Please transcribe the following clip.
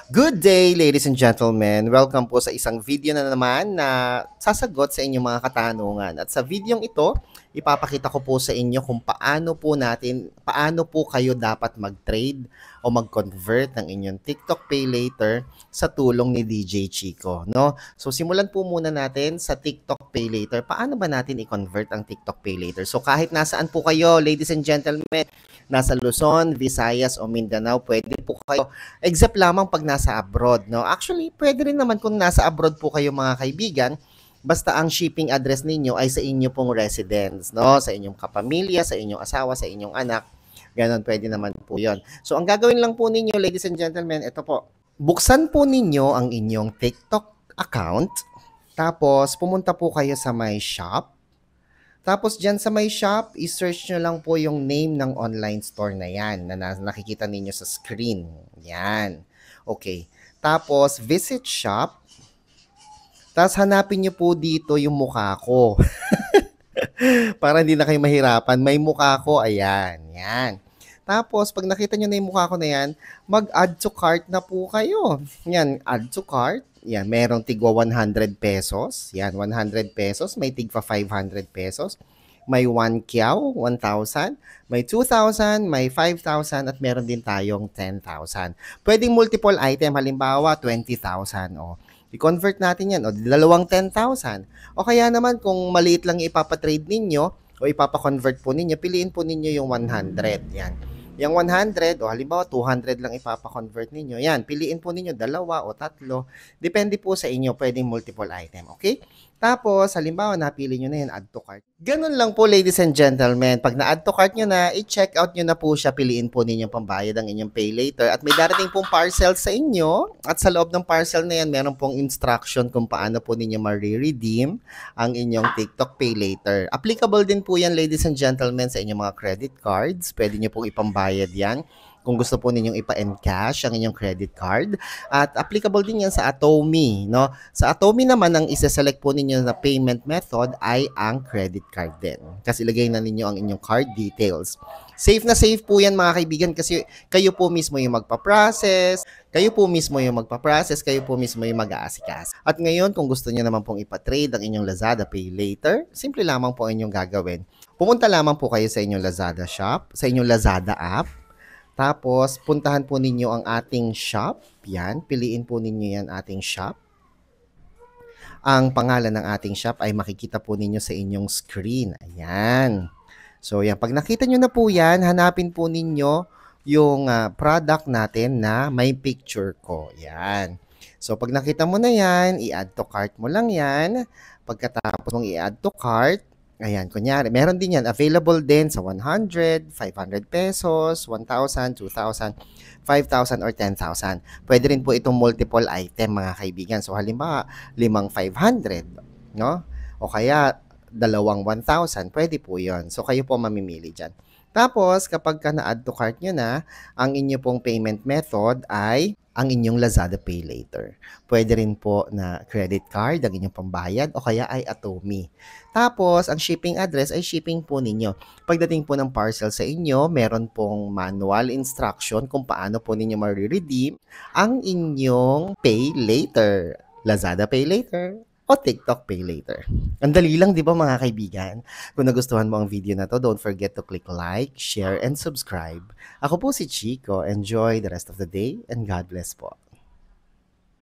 Good day, ladies and gentlemen. Welcome po sa isang video na naman na sasagot sa inyong mga katanungan. At sa videong ito, ipapakita ko po sa inyo kung paano po kayo dapat mag-trade o mag-convert ng inyong TikTok Pay Later sa tulong ni DJ Chico, no? So simulan po muna natin sa TikTok Pay Later. Paano ba natin i-convert ang TikTok Pay Later? So kahit nasaan po kayo, ladies and gentlemen, nasa Luzon, Visayas o Mindanao, pwede po kayo. Except lamang pag nasa abroad, no? Actually, pwede rin naman kung nasa abroad po kayo mga kaibigan, basta ang shipping address ninyo ay sa inyo pong residence, no? Sa inyong kapamilya, sa inyong asawa, sa inyong anak. Ganon, pwede naman po yon. So, ang gagawin lang po ninyo, ladies and gentlemen, ito po. Buksan po ninyo ang inyong TikTok account. Tapos, pumunta po kayo sa my shop. Tapos dyan sa may shop, i-search nyo lang po yung name ng online store na yan na nakikita ninyo sa screen. Yan. Okay. Tapos, visit shop. Tapos hanapin nyo po dito yung mukha ko. Para hindi na kayo mahirapan. May mukha ko. Ayan. Yan. Tapos, pag nakita nyo na yung mukha ko na yan, mag-add to cart na po kayo. Yan, add to cart. Yan, merong tigwa 100 pesos. Yan, 100 pesos. May tigwa 500 pesos. May 1 kyaw, 1,000. May 2,000, may 5,000, at meron din tayong 10,000. Pwedeng multiple item. Halimbawa, 20,000. O, i-convert natin yan. O, dalawang 10,000. O kaya naman, kung maliit lang ipapatrade ninyo, o ipapa-convert po ninyo, piliin po ninyo yung 100. Yan. Yung 100, o halimbawa 200 lang ipapa-convert ninyo, yan, piliin po ninyo dalawa o tatlo. Depende po sa inyo, pwedeng multiple item, okay? Tapos, halimbawa, napili nyo na yan, add to cart. Ganun lang po, ladies and gentlemen. Pag na-add to cart nyo na, i-check out nyo na po siya, piliin po ninyo pambayad ang inyong pay later. At may darating pong parcel sa inyo. At sa loob ng parcel na yan, meron pong instruction kung paano po ninyo ma-redeem ang inyong TikTok Pay Later. Applicable din po yan, ladies and gentlemen, sa inyong mga credit cards. Pwede nyo pong ipambayad yan kung gusto po ninyong ipa-encash ang inyong credit card. At applicable din yan sa Atomi, no? Sa Atomi naman, ang isa-select po ninyo na payment method ay ang credit card din. Kasi ilagay na ninyo ang inyong card details. Safe na safe po yan mga kaibigan kasi kayo po mismo yung magpa-process, kayo po mismo yung mag-aasikas. At ngayon, kung gusto niyo naman pong ipa-trade ang inyong Lazada Pay Later, simple lamang po ang inyong gagawin. Pumunta lamang po kayo sa inyong Lazada shop, sa inyong Lazada app. Tapos, puntahan po ninyo ang ating shop. Yan, piliin po ninyo yan ating shop. Ang pangalan ng ating shop ay makikita po ninyo sa inyong screen. Ayan. So, yan. Pag nakita nyo na po yan, hanapin po ninyo yung product natin na may picture ko. Yan. So, pag nakita mo na yan, i-add to cart mo lang yan. Pagkatapos mong i-add to cart, ayan, kunyari, meron din yan. Available din sa 100, 500 pesos, 1,000, 2,000, 5,000, or 10,000. Pwede rin po itong multiple item, mga kaibigan. So, halimbawa, 500, no? O kaya, dalawang 1,000, pwede po yon. So, kayo po mamimili dyan. Tapos, kapag ka na-add to cart nyo na, ang inyo pong payment method ay ang inyong Lazada Pay Later. Pwede rin po na credit card, ang inyong pambayad, o kaya ay Atomi. Tapos, ang shipping address ay shipping po ninyo. Pagdating po ng parcel sa inyo, meron pong manual instruction kung paano po ninyo ma-redeem ang inyong Pay Later. Lazada Pay Later o TikTok Pay Later. Ang dali lang, di ba mga kaibigan? Kung nagustuhan mo ang video na to, don't forget to click like, share, and subscribe. Ako po si Chico. Enjoy the rest of the day and God bless po.